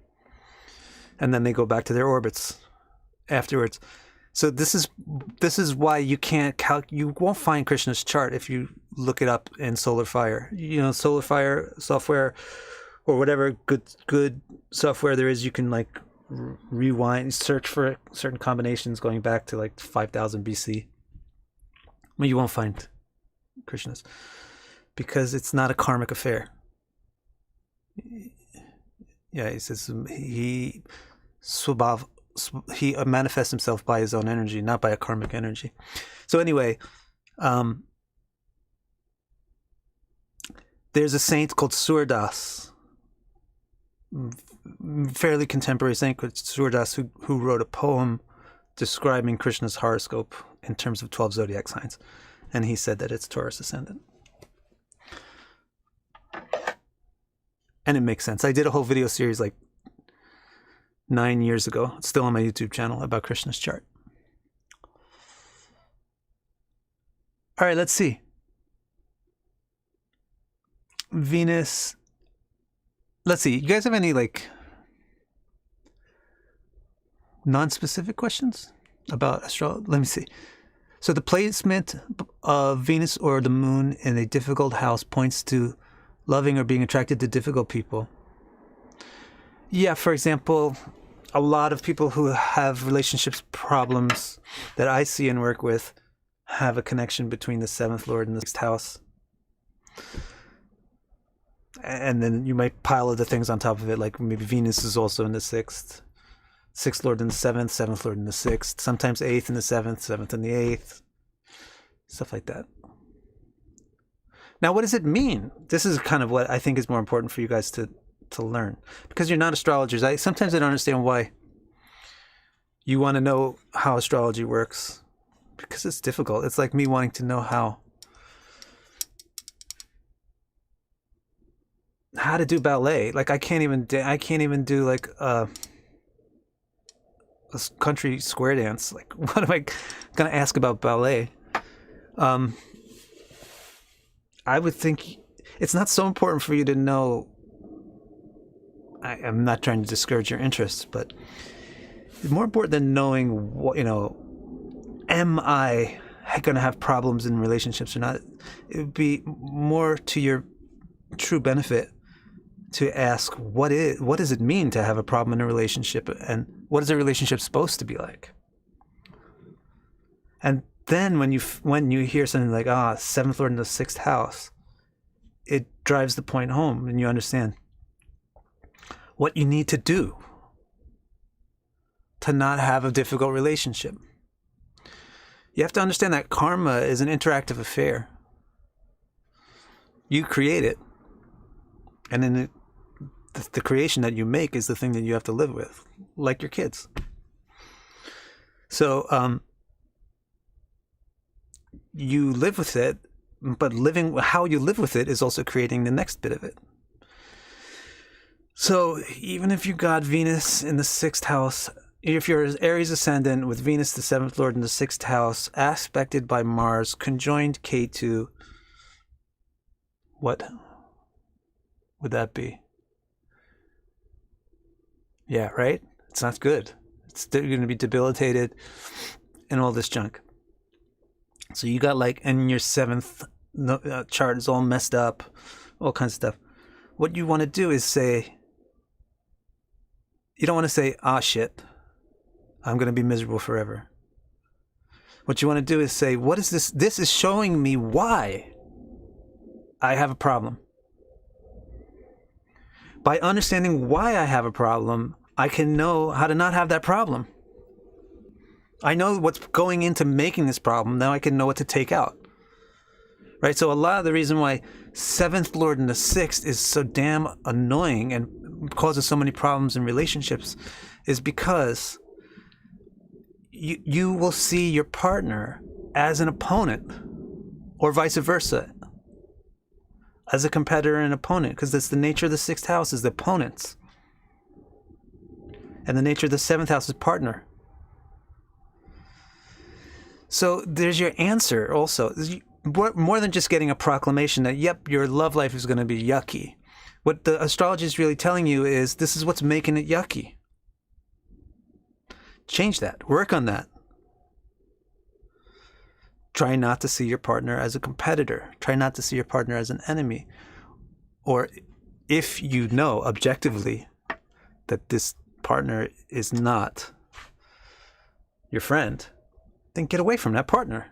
And then they go back to their orbits afterwards. So this is why you can't you won't find Krishna's chart if you look it up in Solar Fire. You know, Solar Fire software or whatever good software there is, you can like rewind, search for certain combinations going back to like 5000 BC. Well, you won't find Krishna's because it's not a karmic affair. Yeah, he says he manifests himself by his own energy, not by a karmic energy. So anyway, there's a saint called Surdas, fairly contemporary saint called Surdas, who wrote a poem describing Krishna's horoscope in terms of 12 zodiac signs, and he said that it's Taurus ascendant. And it makes sense. I did a whole video series like 9 years ago. It's still on my YouTube channel about Krishna's chart. All right, let's see. Venus. Let's see. You guys have any like non-specific questions about astrology? Let me see. So the placement of Venus or the moon in a difficult house points to loving or being attracted to difficult people. Yeah, for example, a lot of people who have relationships problems that I see and work with have a connection between the 7th Lord and the 6th house. And then you might pile other things on top of it, like maybe Venus is also in the 6th. 6th Lord in the 7th, 7th Lord in the 6th, sometimes 8th in the 7th, 7th in the 8th, stuff like that. Now, what does it mean? This is kind of what I think is more important for you guys to learn. Because you're not astrologers. Sometimes I don't understand why you want to know how astrology works. Because it's difficult. It's like me wanting to know how to do ballet. Like I can't even do like a country square dance. Like what am I gonna ask about ballet? I would think it's not so important for you to know. I'm not trying to discourage your interests, but it's more important than knowing what, am I going to have problems in relationships or not? It would be more to your true benefit to ask what does it mean to have a problem in a relationship, and what is a relationship supposed to be like? And then when you hear something like 7th Lord in the 6th house, it drives the point home, and you understand what you need to do to not have a difficult relationship. You have to understand that karma is an interactive affair. You create it, and then the creation that you make is the thing that you have to live with, like your kids. So you live with it, but how you live with it is also creating the next bit of it. So even if you got Venus in the 6th house, if you're Aries ascendant with Venus, the 7th Lord in the 6th house, aspected by Mars, conjoined Ketu, what would that be? Yeah, right? It's not good. It's going to be debilitated and all this junk. So you got like, and your seventh chart is all messed up, all kinds of stuff. What you want to do is say, you don't want to say, ah, shit, I'm going to be miserable forever. What you want to do is say, what is this? This is showing me why I have a problem. By understanding why I have a problem, I can know how to not have that problem. I know what's going into making this problem. Now I can know what to take out. Right? So a lot of the reason why 7th Lord and the 6th is so damn annoying and causes so many problems in relationships is because you will see your partner as an opponent, or vice versa, as a competitor and opponent, because that's the nature of the 6th house, is the opponents. And the nature of the 7th house is partner. So there's your answer also. More than just getting a proclamation that, yep, your love life is going to be yucky. What the astrology is really telling you is this is what's making it yucky. Change that. Work on that. Try not to see your partner as a competitor. Try not to see your partner as an enemy. Or if you know objectively that this partner is not your friend, then get away from that partner.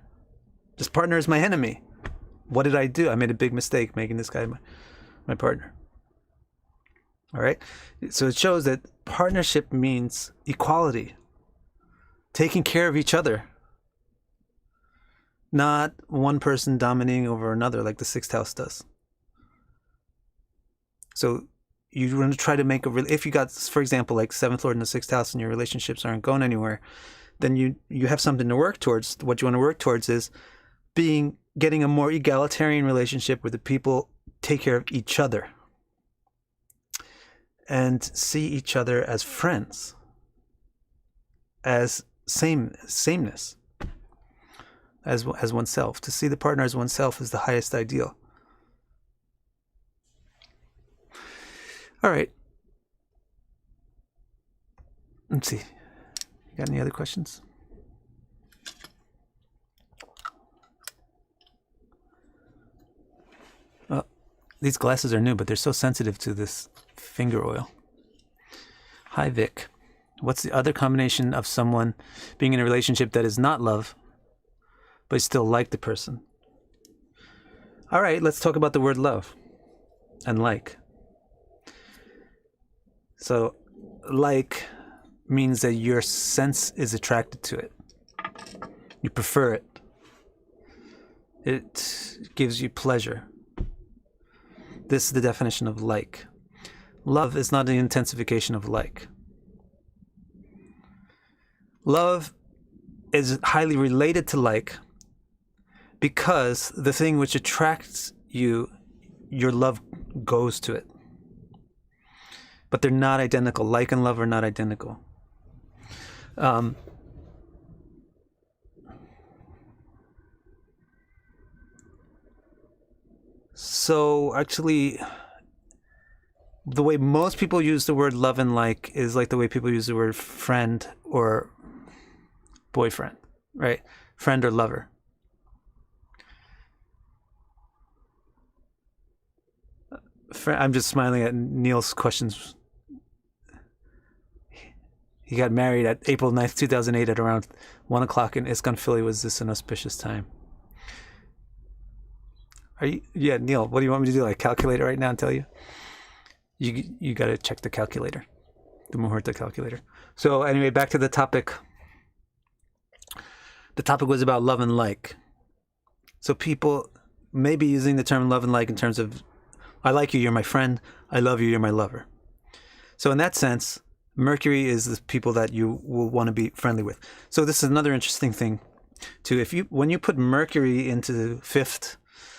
This partner is my enemy. What did I do? I made a big mistake making this guy my partner. All right? So it shows that partnership means equality. Taking care of each other. Not one person dominating over another like the 6th house does. So you want to try to make if you got, for example, like 7th Lord in the 6th house and your relationships aren't going anywhere, then you have something to work towards. What you want to work towards is getting a more egalitarian relationship where the people take care of each other and see each other as friends, as sameness, as oneself. To see the partner as oneself is the highest ideal. All right. Let's see. Got any other questions? Well, these glasses are new, but they're so sensitive to this finger oil. Hi, Vic. What's the other combination of someone being in a relationship that is not love, but still like the person? All right, let's talk about the word love and like. So, like means that your sense is attracted to it. You prefer it. It gives you pleasure. This is the definition of like. Love is not an intensification of like. Love is highly related to like because the thing which attracts you, your love goes to it. But they're not identical. Like and love are not identical. So actually, the way most people use the word love and like is like the way people use the word friend or boyfriend, right? Friend or lover. I'm just smiling at Neil's questions. He got married at April 9th, 2008 at around 1 o'clock in Iskon, Philly. Was this an auspicious time? Yeah, Neil, what do you want me to do? Like calculate it right now and tell you? You got to check the calculator, the Muhurta calculator. So anyway, back to the topic. The topic was about love and like. So people may be using the term love and like in terms of, I like you, you're my friend. I love you, you're my lover. So in that sense, Mercury is the people that you will want to be friendly with. So this is another interesting thing too. When you put Mercury into 5th,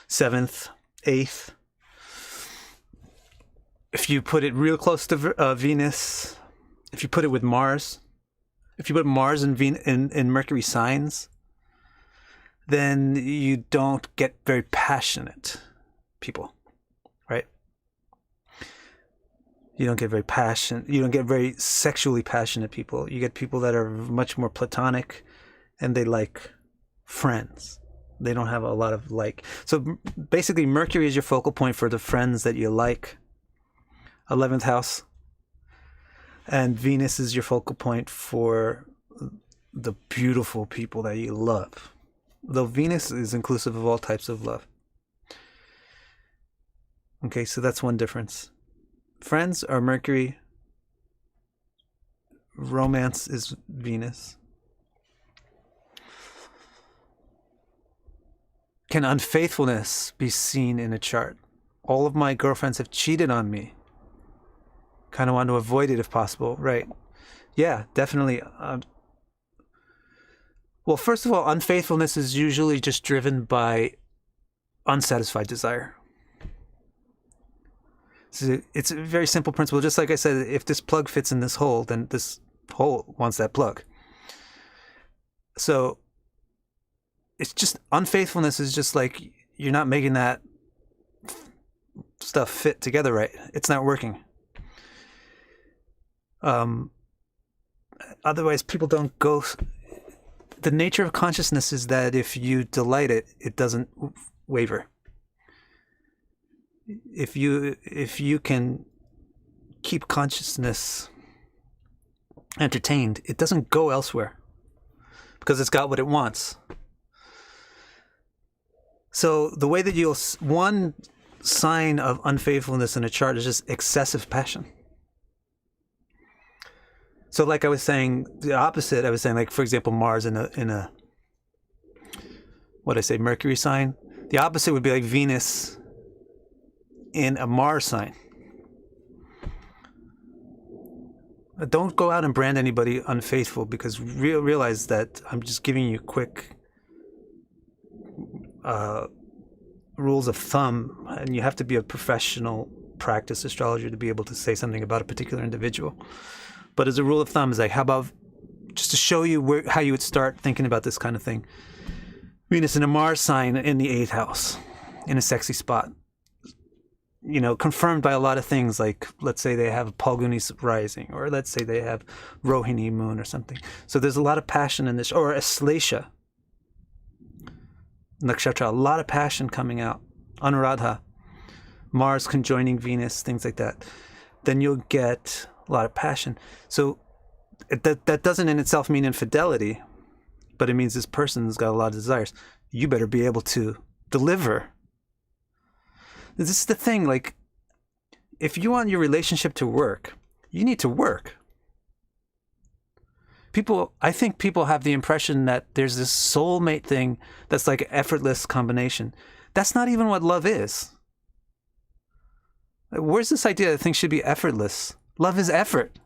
7th, 8th, if you put it real close to Venus, if you put it with Mars, if you put Mars in Mercury signs, then you don't get very passionate people, right? You don't get very passionate. You don't get very sexually passionate people. You get people that are much more platonic, and they like friends. They don't have a lot of like. So basically, Mercury is your focal point for the friends that you like. 11th house. And Venus is your focal point for the beautiful people that you love. Though Venus is inclusive of all types of love. Okay, so that's one difference. Friends are Mercury. Romance is Venus. Can unfaithfulness be seen in a chart? All of my girlfriends have cheated on me. Kind of want to avoid it if possible, right? Yeah, definitely. Well, first of all, unfaithfulness is usually just driven by unsatisfied desire. So it's a very simple principle. Just like I said, if this plug fits in this hole, then this hole wants that plug. So it's just unfaithfulness is just like you're not making that stuff fit together right. It's not working. Otherwise, people don't go. The nature of consciousness is that if you delight it, it doesn't waver. If you can keep consciousness entertained, it doesn't go elsewhere because it's got what it wants. So the way that one sign of unfaithfulness in a chart is just excessive passion. So like I was saying, the opposite, I was saying, like, for example, Mars in a what I say, Mercury sign. The opposite would be like Venus in a Mars sign. Don't go out and brand anybody unfaithful, because realize that I'm just giving you quick rules of thumb, and you have to be a professional practice astrologer to be able to say something about a particular individual. But as a rule of thumb, is like, how about just to show you how you would start thinking about this kind of thing. Venus in a Mars sign in the 8th house, in a sexy spot. You know, confirmed by a lot of things, like, let's say they have Phalguni rising, or let's say they have Rohini moon or something. So there's a lot of passion in this, or Aslesha nakshatra, a lot of passion coming out. Anuradha, Mars conjoining Venus, things like that. Then you'll get a lot of passion. So that doesn't in itself mean infidelity, but it means this person's got a lot of desires. You better be able to deliver. This is the thing, like, if you want your relationship to work, you need to work. I think people have the impression that there's this soulmate thing that's like an effortless combination. That's not even what love is. Where's this idea that things should be effortless? Love is effort.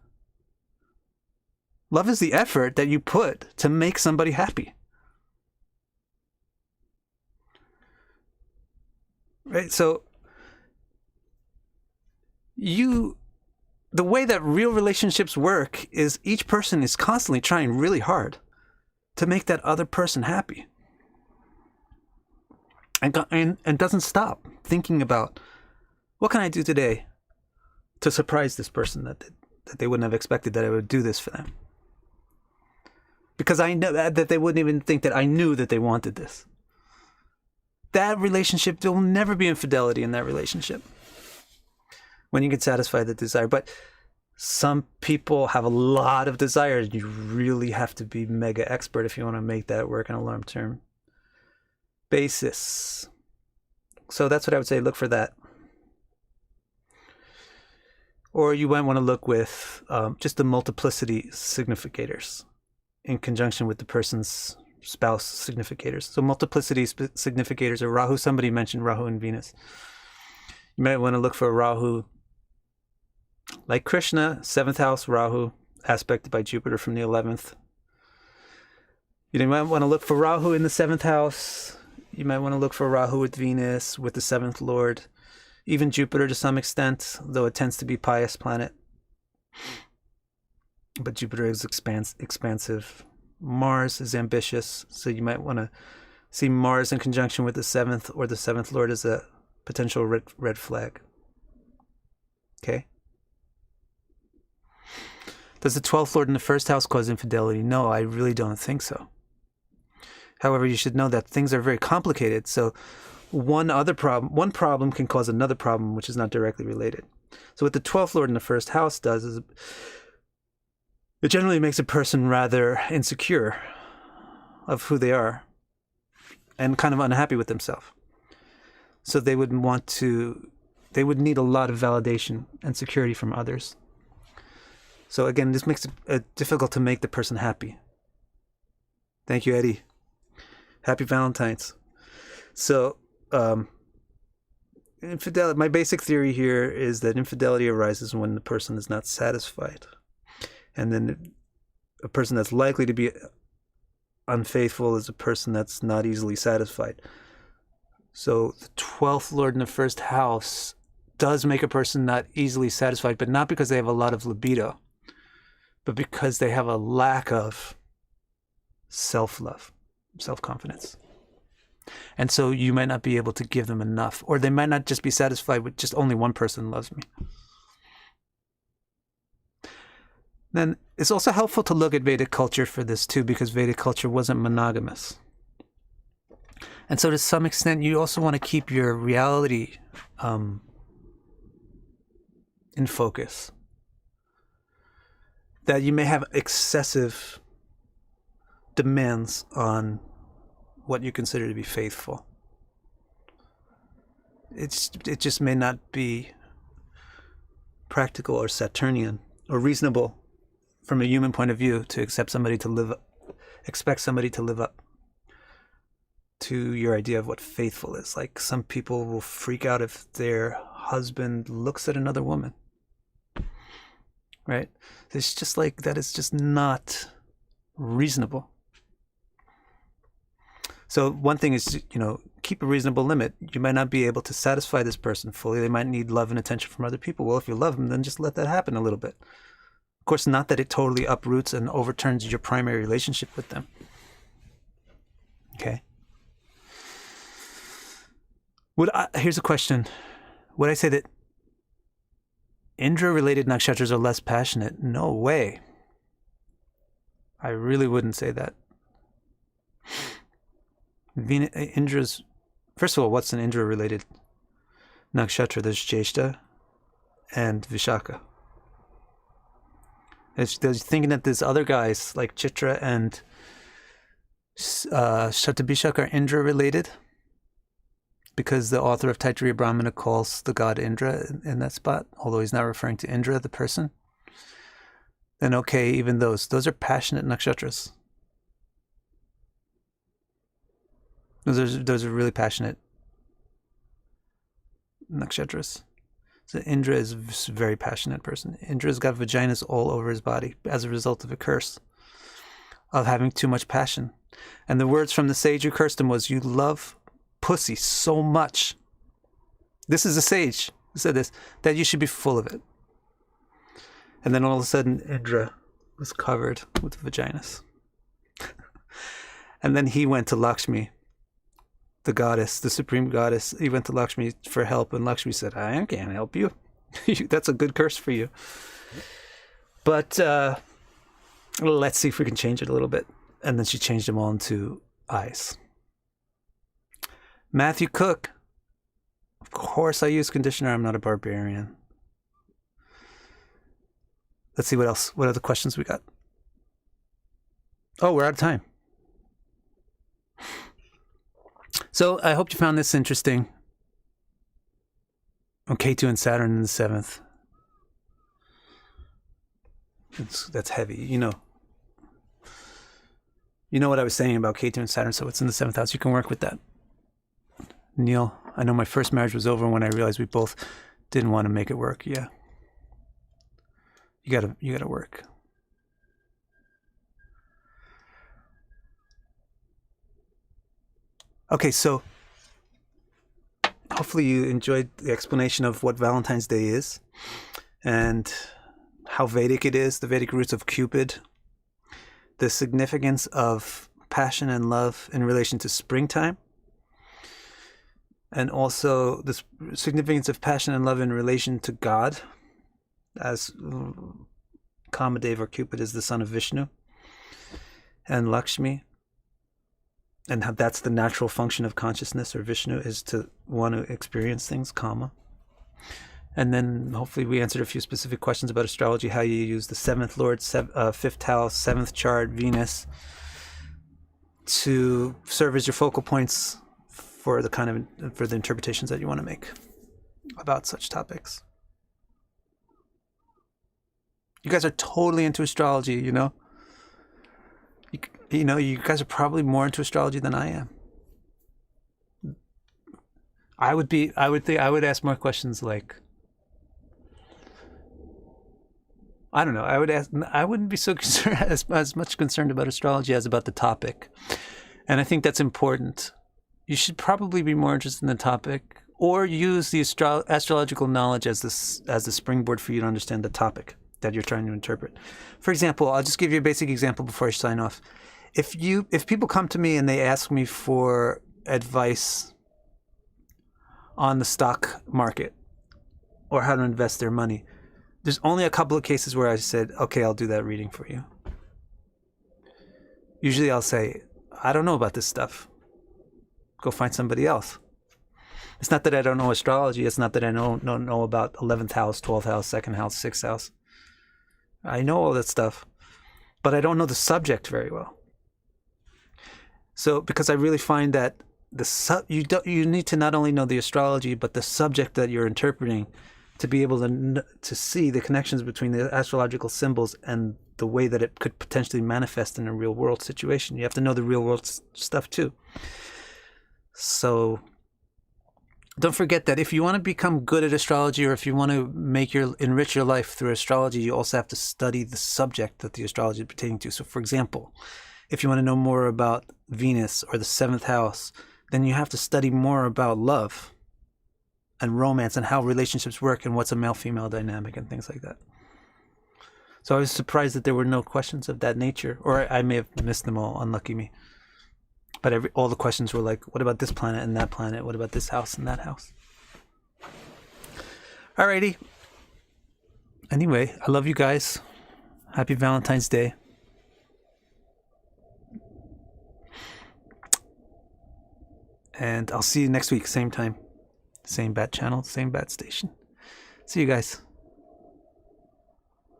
Love is the effort that you put to make somebody happy. Right? So the way that real relationships work is each person is constantly trying really hard to make that other person happy. And doesn't stop thinking about, what can I do today to surprise this person that they wouldn't have expected that I would do this for them? Because I know that they wouldn't even think that I knew that they wanted this. That relationship, there will never be infidelity in that relationship when you can satisfy the desire. But some people have a lot of desire. You really have to be mega expert if you want to make that work on a long-term basis. So that's what I would say. Look for that. Or you might want to look with just the multiplicity significators in conjunction with the person's spouse significators. So multiplicity significators are Rahu. Somebody mentioned Rahu and Venus. You might want to look for Rahu, like Krishna, 7th house Rahu, aspected by Jupiter from the 11th. You might want to look for Rahu in the 7th house. You might want to look for Rahu with Venus, with the 7th Lord. Even Jupiter to some extent, though it tends to be pious planet. But Jupiter is expansive. Mars is ambitious, so you might want to see Mars in conjunction with the 7th or the 7th Lord as a potential red flag. Okay? Does the 12th lord in the first house cause infidelity? No, I really don't think so. However, you should know that things are very complicated. So one problem can cause another problem, which is not directly related. So what the 12th lord in the first house does is it generally makes a person rather insecure of who they are and kind of unhappy with themselves. So they would need a lot of validation and security from others. So again, this makes it difficult to make the person happy. Thank you, Eddie. Happy Valentines. So, infidelity. My basic theory here is that infidelity arises when the person is not satisfied. And then a person that's likely to be unfaithful is a person that's not easily satisfied. So the 12th lord in the first house does make a person not easily satisfied, but not because they have a lot of libido, but because they have a lack of self-love, self-confidence. And so you might not be able to give them enough, or they might not just be satisfied with just only one person loves me. Then it's also helpful to look at Vedic culture for this too, because Vedic culture wasn't monogamous. And so to some extent, you also want to keep your reality in focus. That you may have excessive demands on what you consider to be faithful. It just may not be practical or Saturnian or reasonable from a human point of view to expect somebody to live up to your idea of what faithful is. Like some people will freak out if their husband looks at another woman. Right? It's just like that is just not reasonable. So one thing is, keep a reasonable limit. You might not be able to satisfy this person fully. They might need love and attention from other people. Well, if you love them, then just let that happen a little bit. Of course, not that it totally uproots and overturns your primary relationship with them. Okay? Here's a question. Would I say that Indra-related nakshatras are less passionate? No way. I really wouldn't say that. Indra's, first of all, what's an Indra-related nakshatra? There's Jyeshta and Vishaka. They're thinking that there's other guys like Chitra and Shatabhishak are Indra-related because the author of Taittiriya Brahmana calls the god Indra in that spot, although he's not referring to Indra, the person. Then okay, even those are passionate nakshatras. Those are really passionate nakshatras. So Indra is a very passionate person. Indra's got vaginas all over his body as a result of a curse of having too much passion. And the words from the sage who cursed him was, "You love pussy so much." This is a sage who said this, that you should be full of it. And then all of a sudden, Indra was covered with vaginas. And then he went to Lakshmi, the goddess, the supreme goddess. He went to Lakshmi for help, and Lakshmi said, "I can't help you. That's a good curse for you. But let's see if we can change it a little bit." And then she changed them all into eyes. Matthew Cook. Of course I use conditioner. I'm not a barbarian. Let's see what else. What other questions we got? Oh, we're out of time. So I hope you found this interesting. On Ketu and Saturn in the 7th. That's heavy, You know what I was saying about Ketu and Saturn, so it's in the 7th house. You can work with that. Neil, I know my first marriage was over when I realized we both didn't want to make it work. Yeah. You gotta work. Okay, so hopefully you enjoyed the explanation of what Valentine's Day is and how Vedic it is, the Vedic roots of Cupid, the significance of passion and love in relation to springtime, and also the significance of passion and love in relation to God as Kamadev or Cupid is the son of Vishnu and Lakshmi. And how that's the natural function of consciousness, or Vishnu, is to want to experience things, Kama. And then hopefully we answered a few specific questions about astrology, how you use the 7th Lord, 5th house, 7th chart, Venus, to serve as your focal points for the interpretations that you want to make about such topics. You guys are totally into astrology, you know? You guys are probably more into astrology than I am. I would ask more questions like, I don't know. I wouldn't be so concerned as much concerned about astrology as about the topic. And I think that's important. You should probably be more interested in the topic, or use the astrological knowledge as the springboard for you to understand the topic that you're trying to interpret. For example, I'll just give you a basic example before I sign off. If people come to me and they ask me for advice on the stock market or how to invest their money, there's only a couple of cases where I said, okay, I'll do that reading for you. Usually I'll say, I don't know about this stuff. Go find somebody else. It's not that I don't know astrology. It's not that I don't know about 11th house, 12th house, 2nd house, 6th house. I know all that stuff, but I don't know the subject very well. So, because I really find that you need to not only know the astrology, but the subject that you're interpreting, to be able to see the connections between the astrological symbols and the way that it could potentially manifest in a real world situation. You have to know the real world stuff too. So don't forget that if you want to become good at astrology, or if you want to enrich your life through astrology, you also have to study the subject that the astrology is pertaining to. So for example, if you want to know more about Venus or the 7th house, then you have to study more about love and romance and how relationships work and what's a male-female dynamic and things like that. So I was surprised that there were no questions of that nature, or I may have missed them all, unlucky me. But all the questions were like, what about this planet and that planet? What about this house and that house? Alrighty. Anyway, I love you guys. Happy Valentine's Day. And I'll see you next week, same time, same bat channel, same bat station. See you guys.